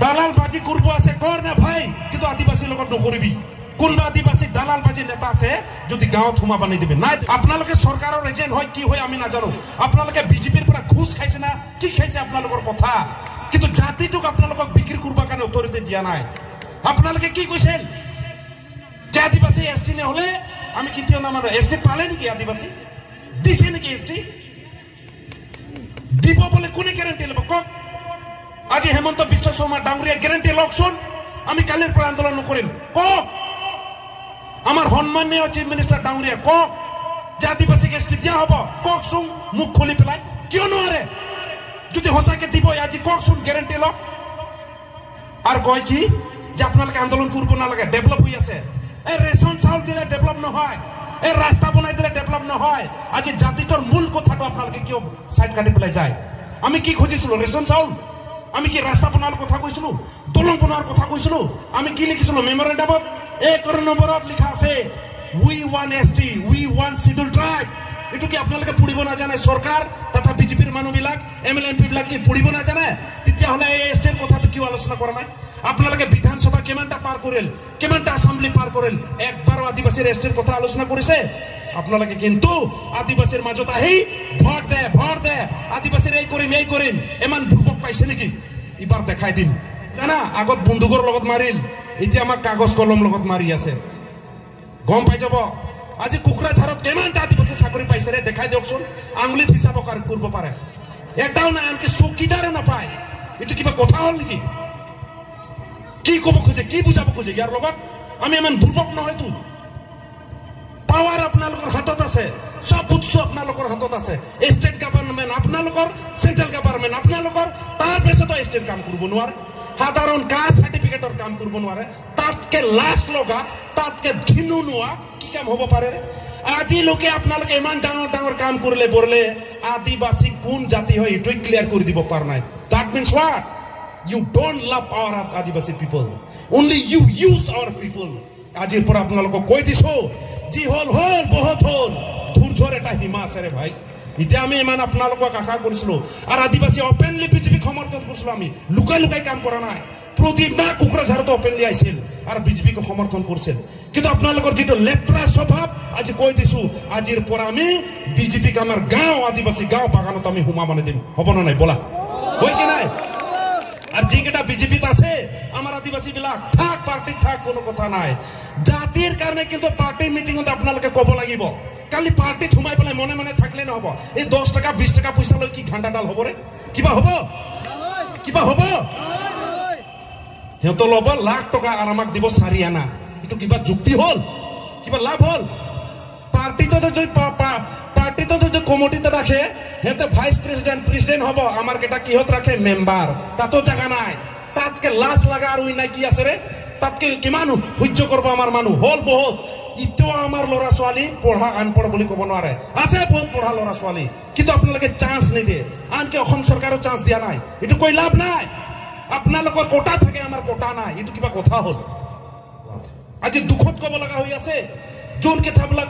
দালালবাজি কৰব আছে কৰ না ভাই, কিন্তু আদিবাসীৰ লগত নকৰিবি। কোনবা আদিবাসী দালালবাজি নেতা আছে যদি গাঁৱত সোমা বানি দিবে নাই। আপোনালোকে সৰকাৰেৰ এজেন্ট হয় কি হয় আমি নাজানো, আপোনালোকে বিজেপিৰ পৰা ঘুষ খাইছে না কি খাইছে আপোনালোকৰ কথা, কিন্তু জাতিটোক আপোনালোকক বিক্রি করবার কারণে অথরিটি দিয়া নাই। আপোনালোকে কি কৈছিল যে আদিবাসী এসটি নে হলে আমি কেতিয়াও নামানো। এসটি পালে নেকি আদিবাসী? দিছে নেকি এসটি? দিব বলে কোনে গ্যারান্টি লব কক? আজি হেমন্ত বিশ্ব শর্মা ডাঙরিয়া গ্যারান্টি লকছুন, আমি কালির পর আন্দোলন করিম কক। আমার সম্মানীয় চিফ মিনিস্টার ডাঙরিয়া কক যে আদিবাসীকে এসটি দিয়া হব কক শুন, মুখ খুলি পেলাই কিয় নোৱাৰে? যদি সঁচাকে দিব আজি কক শুন, গ্যারান্টি লক। আর কয় কি যে আপনাকে আন্দোলন করবো না লাগে, ডেভেলপ হয়ে আছে। এই রেশন চাউল দিলে ডেভেলপ নহয়, এই রাস্তা বনাই দিলে ডেভেলপ নহয়। আজি জাতিটোর মূল কথাটো আপনাকে কিয় সাইড কাটি পেলাই যায়? আমি কি খুঁজিছিলো? রেশন চাউল। আমি কি রাস্তা বনার কথা কৈছিলো? দলং বনার কথা কৈছিলো? আমি কি লিখিছিলো মেমোরেন্ডামত? 1 নম্বরত লিখা আছে we want ST, we want schedule tribe. এটু কি আপনাকে পড়িব না জানে সরকার তথা বিজেপির মানুষ বিলাক, এমএলএ এমপি বিলাক কি পড়িব না জানে? তেতিয়াহলে এই এসটির কথাটো কিয় আলোচনা করা নাই? আপনাকে বিধানসভা কেমানটা পার করেল, কেমানটা অ্যাসেম্বলি পার করেল, একবারও আদিবাসীর এসটির কথা আলোচনা করেছে? আপনাকে কিন্তু আদিবাসীর মাজত আহি ভোট দে ভোট দে, আদিবাসীর এই করিম এমান ভুবক পাইছে নাকি? এবার দেখাই দিম জানা। আগত বন্দুকৰ লগত মাৰিল, এতিয়া আমাক কাগজ কলম লগত মাৰি আছে। গম পাই যাব আজি কোকৰাঝাৰত কেমানটা আদিবাসী চাকরি পাইছে রে, দেখাই দিয়কচোন। আঙুলিত হিসাব করব পারে, এটাও না, আনকি চৌকিদারও নাপায়। এটা কিবা কথা হল নেকি? কি কব খোঁজে, কি বুঝাব খোঁজে ইয়ার লগত? আমি ইমান দুর্বক নহয়তো। পাওয়ার আপনাদের হাতত আছে, সব বস্তু আপনাদের হাতত আছে। স্টেট গভর্নমেন্ট আপনাদের, সেন্ট্রাল গভর্নমেন্ট আপনাদের, তার পেছতো স্টেট কাম করব নোৱাৰে। সাধাৰণ কাস্ট সাৰ্টিফিকেটৰ কাম কৰব নোৱাৰে। তাতকে লাশ লগা, তাতকে ঘিনু নোয়া কি কাম হব পারে? আজি লোকে আপনাদের ইমান ডাঙর ডাঙর কাম করলে বললে আদিবাসী কোন জাতি হয় এটাই ক্লিয়ার করে দিব পার নাই। That means what? You don't love our Adivasi people. Only you use our people. আজির পর আপনাদের কই দিছো জি হল হল বহুত হল, ধৈর্যর এটা হিমা আছে রে ভাই। এটা আমি ইমান আপনাদের আশা করেছিল। আর আদিবাসী ওপেনলি বিজেপি সমর্থন করছিল, আমি লুকাই লুকাই কাম করা নাই। প্রদীপ না কোকরাঝারতো ওপেনলি আইছিল আর বিজেপিকে সমর্থন করছিল। কিন্তু আপনাদের যেটা লেত্রা স্বভাব আজি কই দিছো, আজির পর আমি বিজেপিকে আমার গাঁও আদিবাসী গাঁও বাগানত আমি হুমা বানাই দিম। হব না নাই বলা? হয় কি নাই? আর যেটা বিজেপিতে আছে আমার আদিবাসী বিলাক থাক, পার্টি থাক, কোনো কথা নাই। জাতির কারণে কিন্তু পার্টি মিটিং আপনাকে কব লাগিব। কালি পার্টি থুমাই পেলাই মনে মনে থাকলে নহব। এই 10 টাকা 20 টাকা পয়সা লৈ কি ঘান্টাডাল হব রে? কিবা হব? কিবা হব? সিহঁত লব লাখ টকা আর আমাক দিব 4 আনা। এইটো কিবা যুক্তি হল? কিবা লাভ হল? পার্টিতে যদি কমিটিতে রাখে হেতে ভাইস প্রেসিডেন্ট প্রেসিডেন্ট হব, আমার কেটা কিহত রাখে মেম্বার, তাতো জায়গা নাই। তাতকে লাশ লাগা আর ওই নাই কি আছে রে? তাতকে কিমান সহ্য করবো আমার মানুষ হল বহুত। ইটোও আমার লড়া ছোৱালী পঢ়া আনপঢ় বুলি কব নোৱাৰে, আছে বহুত পঢ়া লড়া ছোৱালী, কিন্তু আপোনালোকে চান্স নিদিয়ে। আনকি অসম চৰকাৰেও চান্স দিয়া নাই। এইটো কৈ লাভ নাই। আপোনালোকৰ কোটা থাকে, আমাৰ কোটা নাই। এইটো কিবা কথা হল? আজি দুখত কব লগা হৈ আছে। যোন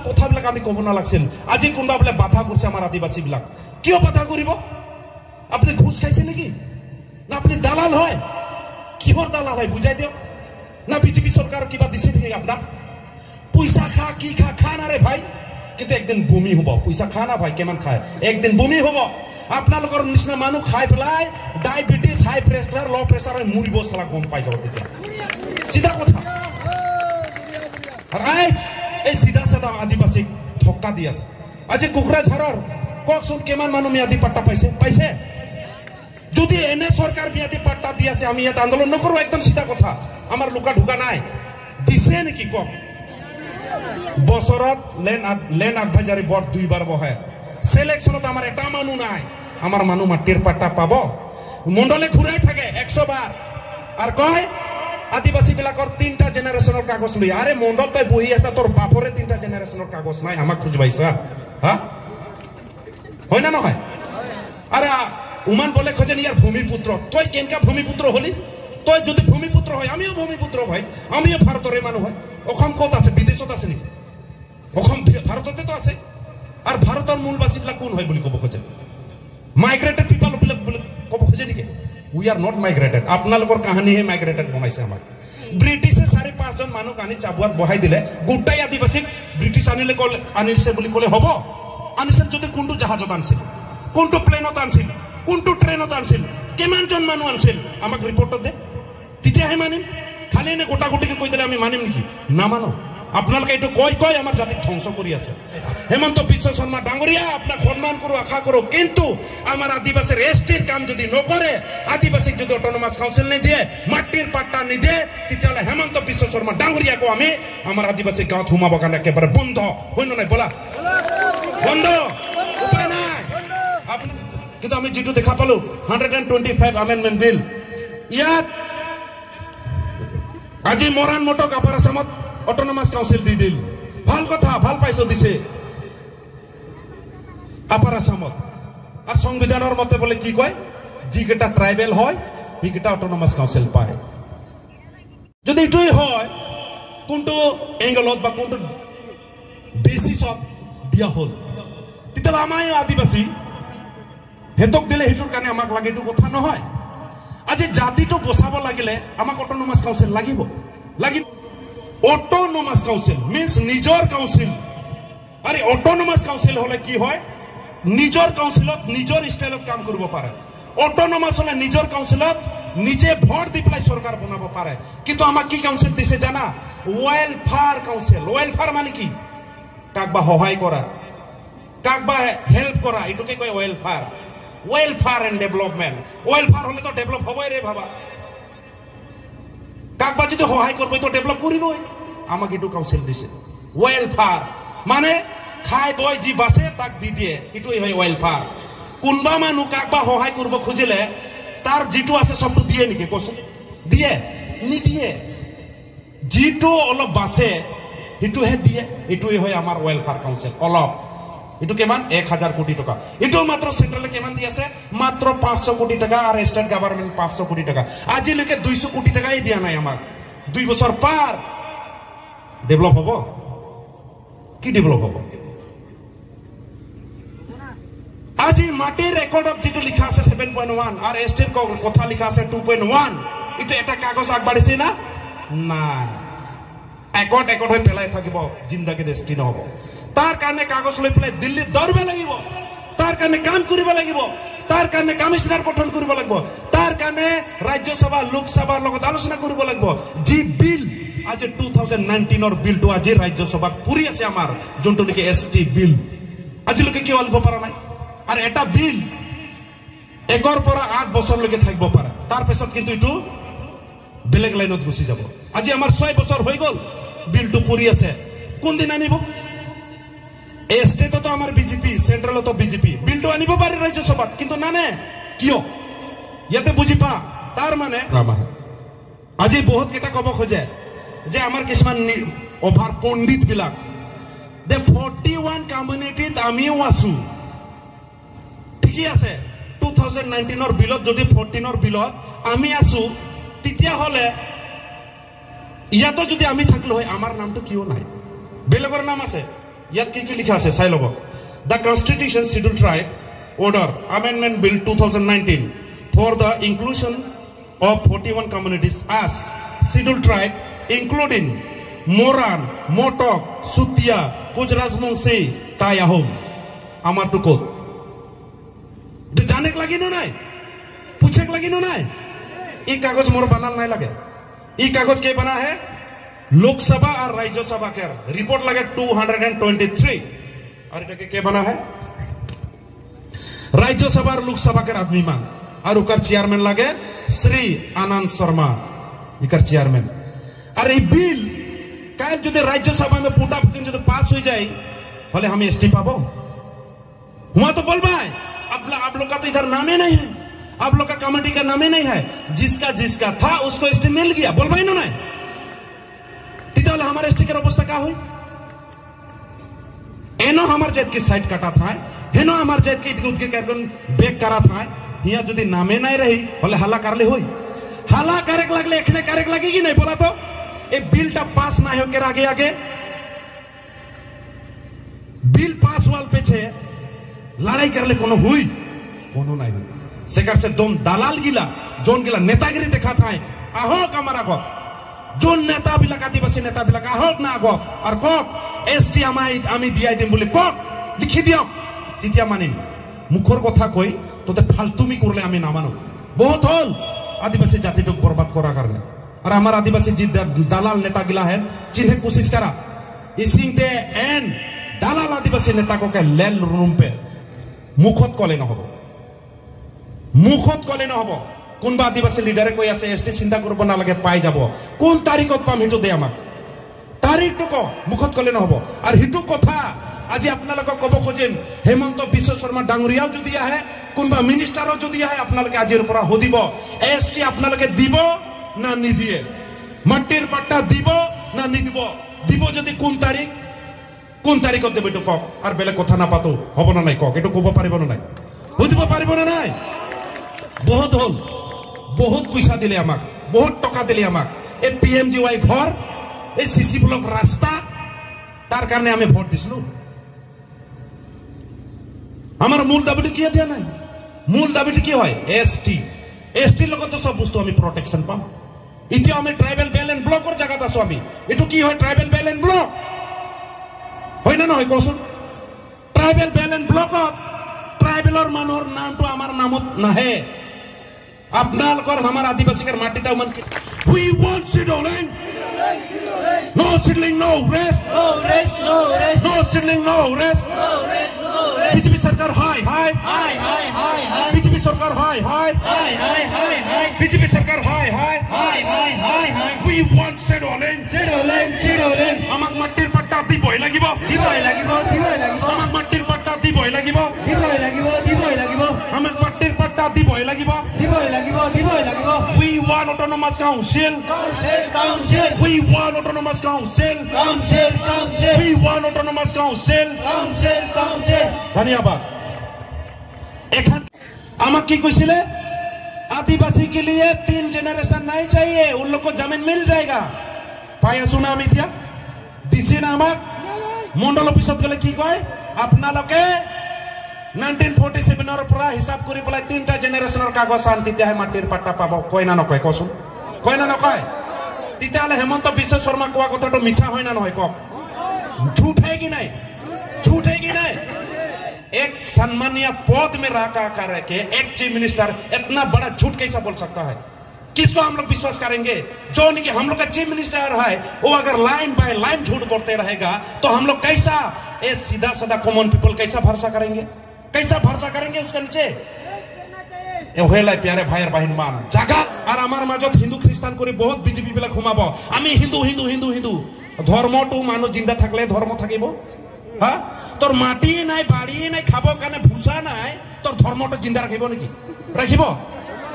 কথাবিলাক আমি কব নালাগিছিল। আজি কোনোবা বোলে বাধা করছে আমার আদিবাসী বিলাক। কিয় বাধা কৰিব? আপনি ঘুষ খাইছে নাকি? না আপনি দালাল হয়? কিহর দালাল হয় বুঝাই দিও না। বিজেপি সরকার কিবা দিছে নাকি আপনার? পয়সা খা, কি খা, খা না রে ভাই, কিন্তু একদিন বমি হব। পয়সা খা না ভাই, কেমন খায়, একদিন বমি হব। আপনার নিচিনা মানুষ খাই পেলাই ডায়াবেটিস, হাই প্রেসার, লো প্রেসার মরিব, সারা গম পাই যাব তেতিয়া। সিধা কথা। রাইট, এই সিধা সাধা আদিবাসী ধক্কা দি আছে। আজি কোকৰাঝাৰৰ ককচোন কিমান মানুহ ম্যাদী পাট্টা পাইছে? পাইছে? যদি এনে সৰকাৰ ম্যাদী পাট্টা দি আছে আমি ইয়াত আন্দোলন নকৰো। একদম সিধা কথা। আমাৰ লুকা ঢুকা নাই। দিছে নেকি কক? বছৰত ল্যান্ড অ্যাডভাইজারি বোর্ড 2 বার বহে। সিলেকশনত আমার এটা মানুষ নাই। আমার মানুষ মাটির পাট্টা পাব? মন্ডলে ঘুরাই থাকে 100 বার আর কয় আদিবাসী বিলাকৰ 3টা জেনারেশনের কাগজ লই। আরে মন্ডল তই বহি আছা, তোর বাপরে 3টা জেনারেশনের কাগজ নাই, আমাক খুঁজবাইছা? হ্যাঁ, হয় না নহয়? আরে উমান বলে খোঁজেন ইয়ার ভূমিপুত্র। তুই কেনকা ভূমিপুত্র হলি? তুই যদি ভূমিপুত্র হয়, আমিও ভূমিপুত্র ভাই, আমিও ভারতের মানুষ হয়। অসম কত আছে? বিদেশত আছে নেকি? অসম ভারততে তো আছে। আর ভারতের মূলবাসী বিলাক কোন হয় বলে কব খোঁজে? মাইগ্রেটেড পিপল বলে কব খোঁজে নেকি? উই আর নট মাইগ্রেটেড আপনালোকৰ কাহিনীহে মাইগ্ৰেটেড বনাইছে আমাক ব্ৰিটিশে 4-5 জন মানুহ আনি চাবুৱাত বহাই দিলে গোটাই আদিবাসীক ব্রিটিশ আনিছে বুলি ক'লে হ'ব আনিছিল যদি কোনটো জাহাজত আনিছিল কোনটো প্লেনত আনিছিল কোনটো ট্ৰেইনত আনিছিল কিমানজন মানুহ আনিছিল আমাক ৰিপৰ্টত দে তেতিয়াহে মানিম খালি এনে গোটা গোটিকে কৈ দিলে আমি মানিম নেকি নামানো আপোনালোকে এইটো কয় আমাৰ জাতিক ধ্বংস কৰি আছে হেমন্ত বিশ্ব শৰ্মা ডাঙৰীয়া আপোনাক সন্মান কৰো আশা কৰো কিন্তু আমাৰ আদিবাসীৰ এসটিৰ কাম যদি নকৰে আদিবাসীক যদি অটোনমাস কাউন্সিল নিদিয়ে মাটিৰ পাট্টা নিদিয়ে তেতিয়াহ'লে হেমন্ত বিশ্ব শৰ্মা ডাঙৰীয়াকো আমি আমাৰ আদিবাসী গাঁৱত সোমাবৰ কাৰণে একেবাৰে বন্ধ হয় নাই বলা বন্ধ উপায় নাই কিন্তু আমি যেটো দেখা পালো 125 amendment বিল ইয়াত আজি মৰাণ মটক আপাৰ আসামত অটোনমাস কাউন্সিল দি দিল ভাল কথা ভাল পাইছো দিছে আপার আসামত আর সংবিধানের মতে বলে কি কয় যিকেটা ট্রাইবেল হয় সেইকেটা অটোনমাস কাউন্সিল পায় যদি এটাই হয় কোনটো এঙ্গলত বা কোনটো বেসিসত দিয়া হল তেতিয়াহ'লে আমাৰ আদিবাসী হেতক দিলে হেতুৰ কাৰণে আমাক লাগে এইটো কথা নহয় আজি জাতিটো বচাব লাগিলে আমাক অটোনমাস কাউন্সিল লাগিব অটোনমাস কাউন্সিল মিন্স নিজৰ কাউন্সিল আৰে অটোনমাস কাউন্সিল হলে কি হয় নিজৰ কাউন্সিলত নিজৰ স্টাইলত কাম কৰিব পাৰে অটোনমাস হলে নিজৰ কাউন্সিলত নিজে ভোট দি পেলাই সরকার বনাব পারে কিন্তু আমাক কি কাউন্সিল দিছে জানা ওয়েলফেয়ার কাউন্সিল ওয়েলফেয়ার মানে কি কাকবা সহায় করা কাকবা হেল্প করা এটুকে কয় welfare welfare and development welfare হলে তো ডেভেলপ হবই রে বাবা কাকবা যদি সহায় করবে তো ডেভেলপ করিবই আমাক এটু কাউন্সিল দিছে ওয়েলফেয়ার মানে খাই বই জি বাসে তাক দি দিয়ে এটুই হয় ওয়েলফেয়ার কোনবা মানুহ কাকবা সহায় করব খুঁজিলে তার যেটো আছে সবটো দিয়ে নেকি কোসে দিয়ে নিদিয়ে যেটো অলপ বাসে হেতুহে দিয়ে এটুই হয় আমার ওয়েলফেয়ার কাউন্সিল অলপ এটু কেমান 1000 কোটি টাকা এটো মাত্র সেন্ট্রালে কেমান দি আছে মাত্র 500 কোটি টাকা আর স্টেট গভর্নমেন্ট 500 কোটি টাকা আজিলৈকে 200 কোটি টাকাই দিয়া নাই আমাক 2 বছর পার ডেভেলপ হবো কি ডেভেলপ হবো আজি মাটির রেকর্ডত যেটো লিখা আছে 7.1 আর এসটির কথা লিখা আছে 2.1 এটা এটা কাগজ আগবাড়িছে না না একট হৈ পেলাই থাকিব জিন্দাগি দেশটি নহব তার কারণে কাগজ লৈ পেলাই দিল্লীত দৌড়বে লাগিব তার কারণে কাম কৰিব লাগিব তাৰ কাৰণে কমিশনাৰ গঠন কৰিব লাগিব তাৰ কাৰণে ৰাজ্যসভা লোকসভাৰ লগত আলোচনা কৰিব লাগিব জি বিল আজি 2019 বিলটো আজি ৰাজ্যসভাত পুৰি আছে আমাৰ যোনটো নেকি এসটি বিল আজিলৈকে কি আনিব পৰা নাই আৰ এটা বিল 1 পৰা 8 বছৰলৈকে থাকিব পাৰে তাৰ পিছত কিন্তু এটো বেলেগ লাইনত গুছি যাব আজি আমাৰ 6 বছৰ হৈ গল বিলটো পুরি আছে কোন দিন আনিব স্টেট তো আমার বিজেপি সেন্ট্রাল তো বিজেপি বিলটো আনিব পারে রাজ্যসভাত কিন্তু নানে কিয় ইয়াতে বুঝি পা তার মানে আজি বহুত কেটা কব খোজে যে আমার কিছুমান ওভার পণ্ডিত বিলাক দে 41 কমিউনিটিত আমিও আছো ঠিকই আছে 2019 বিলত যদি 14 বিলত আমি আছো তেতিয়া হলে ইয়াতো যদি আমি থাকলো হয় আমার নামটো কিয় নাই বেলেগৰ নাম আছে ইয়াত কি লিখা আছে চাই লব the constitution schedule tribe order amendment bill 2019 for the inclusion of 41 communities as schedule tribe including Moran Matak Sutiya Koch Rajbongshi Tai Ahom আমার তো কোত জানেক লাগি নাই পুছেক লাগি নাই এই কাগজ মোর বানাল নাই লাগে এই কাগজ কে বানা है लोकसभा और राज्यसभा के रिपोर्ट लगे 223 और इनके के बना है राज्यसभा और लोकसभा के आदमी मान और उकर चेयरमैन लगे श्री आनंद शर्मा इकर चेयरमैन और ये बिल कल जो राज्यसभा में पुटा पुटिन जो पास हो जाए भले हम एसटी पाबो हुआ तो बोल भाई आप लोग का तो इधर नाम ही नहीं है आप लोग का कमेटी का नाम ही नहीं है जिसका था उसको एसटी मिल गया बोल भाई ना তাহলে আমার স্টিকের অবস্থা কা হই এনো আমার জাত কি সাইড কাটা था হেনো আমার জাত কি ইটকে কারণ বেক করা था হিয়া যদি নামে নাই রহি বলে হালা করলে হই হালা কারেক লাগলে এখানে কারেক লাগেगी नहीं बोला तो এই বিলটা পাস না হোকে আগে বিল পাস হওয়ার পেছে লড়াই করলে কোনো হুই কোনো নাই সেকারছে দম দালাল গিলা জন গিলা নেতাগিরি দেখা থাই আহক আমার আগত জন নেতা বিলাক আদিবাসী নেতা বিলাক আহক না আগত আর কক এসটি আমি দিয়াই দিম বলে কক লিখি দিয়ক তেতিয়া মানিম মুখর কথা কই তোতে ফালতুমি করলে আমি না মানো বহুত হল আদিবাসী জাতিটুক বরবাদ করার কারণে আর আমার আদিবাসী যে দালাল নেতা গিলা হেন চিনে কোশিশ করা ইসিংতে এন দালাল আদিবাসী নেতা কোকে লেল রুমপে মুখত কলে নহব মুখত কলে নহব কোনবা আদিবাসী লিডারে কই আছে এসটি চিন্তা করব না লাগে পাই যাব কোন তারিখত পাম হিটো দে আমাক তারিখটো ক মুখত কলে নহব আর হিটো কথা আজি আপোনালোকক কব খোজেম হেমন্ত বিশ্ব শর্মা ডাঙরিয়াও যদি আহে কোনবা মিনিস্টারও যদি আহে আপোনালোকে আজিৰ পৰা হদিব এসটি আপোনালোকে দিব না নিদিয়ে মাটিৰ পাট্টা দিব না নিদিব দিব যদি কোন তারিখত দেব এটো কক আর বেলে কথা না পাতো হব না নাই কক এটো কব পারিব না নাই বুঝিব পারিব না নাই বহুত হল বহুত পয়সা দিলে আমাক বহুত টাকা দিলে আমাক এই পিএমজিওয়াই ঘর এই সিসি ব্লক রাস্তা তার কারণে আমি ভোট দিছিলো আমার মূল দাবিটা কি দিয়া নাই মূল দাবিটা কি হয় এসটি লগত সব বস্তু আমি প্রটেকশন পাম ইতিয়া আমি ট্রাইবেল বেলেন্স ব্লকৰ জায়গাত আছো আমি এটো কি হয় ট্রাইবেল বেলেন্স ব্লক হয় না নহয় কোসুন ট্রাইবেল বেলেন্স ব্লকত ট্রাইবেলর মানুহৰ নামটো আমাৰ নামত নাহে আপনালকৰ আমাৰ আদিবাসীৰ মাটিটা মান we want settling no settling no rest no rest no rest no settling no rest no rest no rest BJP Sarkar high high high high high high BJP Sarkar high high high high high high BJP Sarkar high high high high high high we want settling settling আমাক মাটিৰ পাট্টা দিবই লাগিব দিবই লাগিব আমাক মাটিৰ পাট্টা দিবই লাগিব দিবই লাগিব আমাক মাটিৰ পাট্টা দিবই লাগিব দিবই লাগিব we want autonomous council council we want autonomous council council we want autonomous council धन्यवाद एखान आमा की कुछ आदिवासी के लिए 3 जनरेशन नहीं चाहिए उन लोग को जमीन मिल जाएगा पाया सुना আমি দিয়া দিছি না আমাক মন্ডল অফিসত গলে কি কয় আপনালোকে 1947 পৰা হিসাব কৰি পেলাই 3টা জেনাৰেশনৰ কাগজ আন তেতিয়াহে মাটিৰ পাট্টা পাব কয় না নকয় কচোন কয় না নকয় তেতিয়াহলে হেমন্ত বিশ্ব শর্মা কোৱা কথাটো মিছা হয় না নহয় কক झूठ है कि नहीं एक सम्मानीय पद में रखा कर के एक चीफ मिनिस्टर इतना बड़ा झूठ कैसा बोल सकता है किसको हम लोग विश्वास करेंगे जो नहीं कि हम लोग का चीफ मिनिस्टर है वो अगर लाइन बाय लाइन झूठ बोलते रहेगा तो हम लोग कैसा ये सीधा साधा कॉमन पीपल कैसा भरोसा करेंगे उसके नीचे प्यारे भाई बहन मान जगह और आमार মাজত हिंदू ख्रिस्टान করে बहुत বিজেপি বিলাক ঘুমাব আমি হিন্দু ধর্মটো মানুহ জিন্দা থাকলে ধর্ম থাকিব হ্যাঁ তোর মাটি নাই বাড়ি নাই খাব কানে ভুসা নাই তোর ধর্মটো জিন্দা রাখিব নেকি রাখিব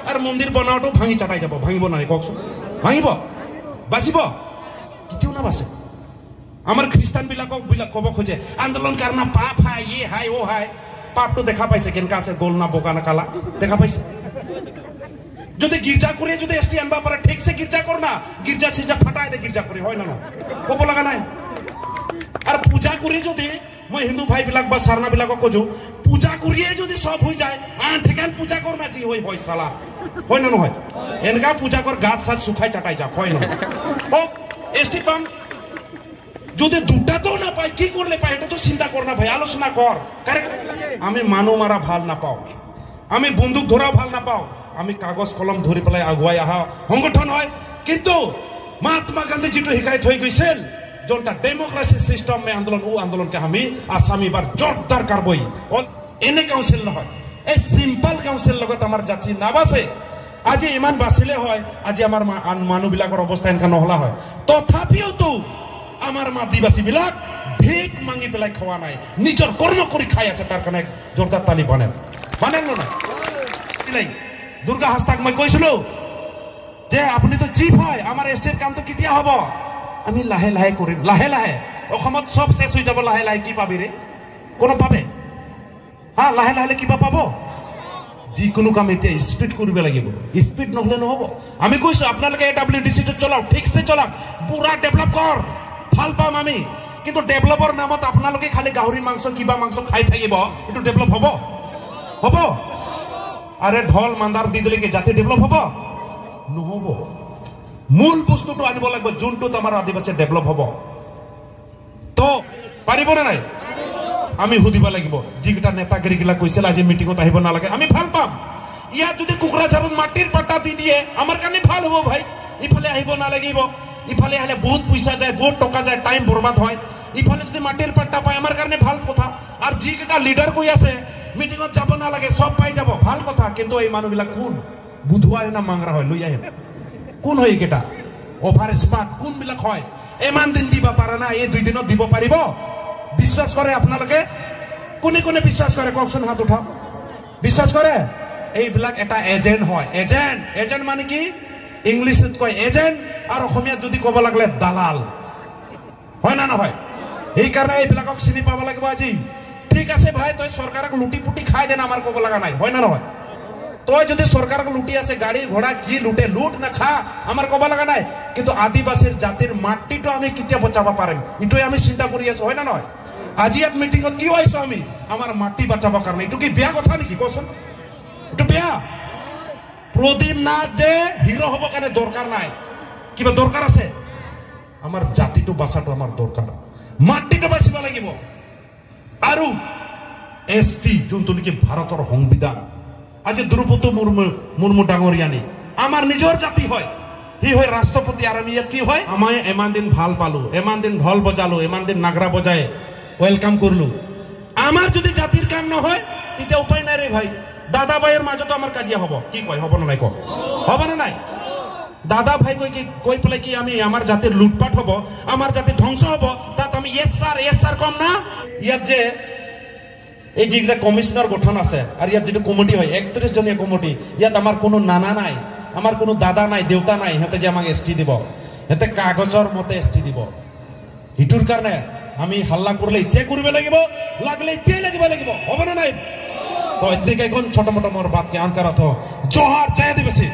আর মন্দির বনাওটো ভাঙি চাটাই যাব ভাঙিব নাই ককচোন ভাঙিব বাঁচিব কিতেও না বাঁচে আমার খ্রিস্টান বিলাক কব খোঁজে আন্দোলন কারনা পাপ হয় ইয়ে হয় ও হয় পাপটো দেখা পাইছে কেনকা আছে গোল না বোকা না কালা দেখা পাইছে যদি গির্জা করে যদি এসটি আনবা পারে ঠিক সে গির্জা কর না গির্জা ছিজা ফাটায় দে গির্জা করে হয় না না কব লাগা নাই আর পূজা করে যদি মই হিন্দু ভাই বিলাক বা সারনা বিলাক কজো পূজা করিয়ে যদি সব হই যায় আন ঠিকান পূজা কর না জি হই সালা হয় না নহয় এনকা পূজা কর গাছ সাজ শুকাই চাটাই যা হয় না ও এসটি পাম যদি দুটা তো না পাই কি করলে পাই এটা তো চিন্তা কর না ভাই আলোচনা কর আমি মানু মারা ভাল না পাও আমি বন্দুক ধরাও ভাল না পাও আমি কাগজ কলম ধরি পেলাই আগুৱাই আহা সংগঠন হয় কিন্তু महात्मा गांधी जी शिकायत हो गई जो डेमोक्रेसी सिस्टम में आंदोलन वो आंदोलन के हमें आसामी बार जोरदार करबई और एने काउंसिल न হয় এই সিম্পল কাউন্সিল লগত আমার জাতি নাবাসে আজি ইমান বাসিলে হয় আজি আমার মানুহ বিলাকৰ অৱস্থা এনকা নহলা হয় তথাপিও তো আমাৰ আদিবাসী বিলাক ভিক মাঙি পেলাই খোৱা নাই নিজৰ কৰ্ম কৰি খাই আছে তাৰ কাৰণে জোৰদাৰ তালি বানেন না দুর্গা হাস্তাক মই কৈছিলো যে আপনি তো চিফ হয় আমার এসটির কাম তো কেতিয়া হব আমি লাহে লাহে কৰিম লাহে লাহে অসমত সব শেষ হৈ যাব লাহে লাহে কি পাবি রে কোন পাবে হ্যাঁ লাহে লাহে কিবা পাব যিকোনো কাম এতিয়া স্পিড কৰিব লাগিব স্পিড নহলে নহব আমি কৈছো আপোনালোকে এডব্লিউডিসি টো চলাও ঠিকছে চলাক পুরা ডেভেলপ কর ভাল পাম আমি কিন্তু ডেভেলপৰ নামত আপোনালোকে খালি গাহৰি মাংস কিবা মাংস খাই থাকিব এটো ডেভেলপ হব আরে ঢল মান্দার দি দিলে কি জাতি ডেভেলপ হব নহব মূল বস্তুটো আনিব লাগিব যোনটো আমাৰ আদিবাসী ডেভেলপ হব তো পাৰিব না নাই আমি সুধিব লাগিব যিকেইটা নেতাগিৰি গিলা কৈছিল আজি মিটিঙত আহিব নালাগে আমি ভাল পাম ইয়াত যদি কুকুৰাঝাৰত মাটিৰ পাটা দি দিয়ে আমাৰ কাৰণে ভাল হ'ব ভাই ইফালে আহিব নালাগিব ইফালে আহিলে বহুত পইচা যায় বহুত টকা যায় টাইম বৰবাদ হয় ইফালে যদি মাটিৰ পাটা পায় আমাৰ কাৰণে ভাল কথা আৰু যিকেইটা লিডাৰ কৈ আছে মিটিঙত যাব নালাগে সব পাই যাব ভাল কথা কিন্তু এই মানুহবিলাক কোন বুধুৱা না মাংৰা হয় লৈ আহিম কোন হয় এইকেইটা অভাৰ স্মাৰ্ট কোনবিলাক হয় ইমান দিন দিব পাৰা না এই 2 দিনত দিব পাৰিব বিশ্বাস কৰে আপোনালোকে কোনে কোনে বিশ্বাস কৰে কওকচোন হাত উঠাও বিশ্বাস কৰে এইবিলাক এটা এজেন্ট হয় এজেন্ট মানে কি ইংলিছত কয় এজেন্ট আৰু অসমীয়াত যদি ক'ব লাগলে দালাল হয় না নহয় এই কাৰণে এইবিলাকক চিনি পাব লাগিব আজি ঠিক আছে ভাই তই সরকারক লুটি পুটি খাই দেন আমার ক'ব লাগা নাই হয় না নহয় তই যদি সরকারক লুটি আছে গাড়ি ঘোড়া কি লুটে লুট না খা আমার ক'ব লাগা নাই কিন্তু আদিবাসীর জাতির মাটিটো আমি কেতিয়া বচাব পাৰিম ইটোই আমি চিন্তা কৰি আছো হয় না নহয় আজি এক মিটিংত কি হইছো আমি আমার মাটি বাঁচাব কাৰণে ইটো কি বেয়া কথা নেকি কোচোন ইটো বেয়া প্ৰদীপ নাথ যে হিৰো হব কাৰণে দৰকাৰ নাই কিবা দৰকাৰ আছে আমাৰ জাতিটো বাঁচাটো আমাৰ দৰকাৰ মাটিটো বাঁচিব লাগিব আৰু এসটি যোনটো নেকি ভাৰতৰ সংবিধান আজি দ্ৰৌপদী মুৰ্মু ডাঙৰীয়ানী আমাৰ নিজৰ জাতি হয় হি হয় ৰাষ্ট্ৰপতি আৰু আমি ইয়াত কি হয় আমি এমান দিন ভাল পালো এমান দিন ঢল বজালো এমান দিন নাগৰা বজাই ওয়েলকাম করলো আমার যদি জাতির কাম নহয় তেতিয়া উপায় নাই রে ভাই দাদা ভাইয়ের মাজতো আমার কাজিয়া হব কি কয় হব না নাই কয় হব না নাই দাদা ভাই কই পেলাই কি আমি আমার জাতির লুটপাট হব আমার জাতি ধ্বংস হব তাত আমি এস স্যার কম না ইয়াত যে এই যেটা কমিশনার গঠন আছে আর ইয়াত যেটা কমিটি হয় 31 জনীয়া কমিটি ইয়াত আমার কোনো নানা নাই আমার কোনো দাদা নাই দেউতা নাই হেতে যে আমাক এসটি দিব হেতে কাগজৰ মতে এসটি দিব হিটুৰ কাৰণে আমি হাল্লা করলে ইতে করবে লাগিব লাগলে ইতে লাগিব হবে না নাই তো এদিকে কোন ছোট মোটো মোর বাতকে আনকার অর্থ জোহার জয় আদিবাসী